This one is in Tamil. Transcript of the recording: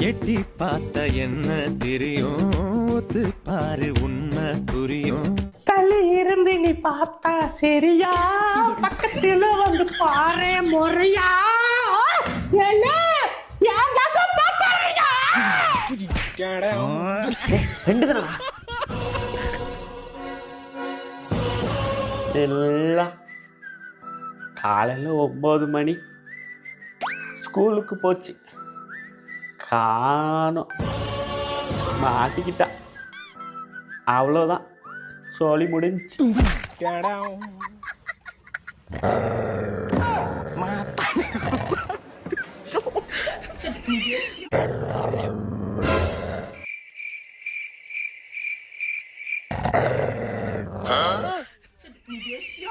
எட்டி பார்த்த என்ன தெரியும், ஒத்து பாரு உண்மை புரியும். தள்ளி இருந்து நீ பார்த்தா சரியா, பக்கத்துல வந்து பாரு முறையா. ரெண்டு தானா எல்லாம் காலையில் 9 மணி ஸ்கூலுக்கு போச்சு, காணோம். மாட்டிக்கிட்டா, அவ்வளோதான், சொல்லி முடிஞ்சு.你别笑。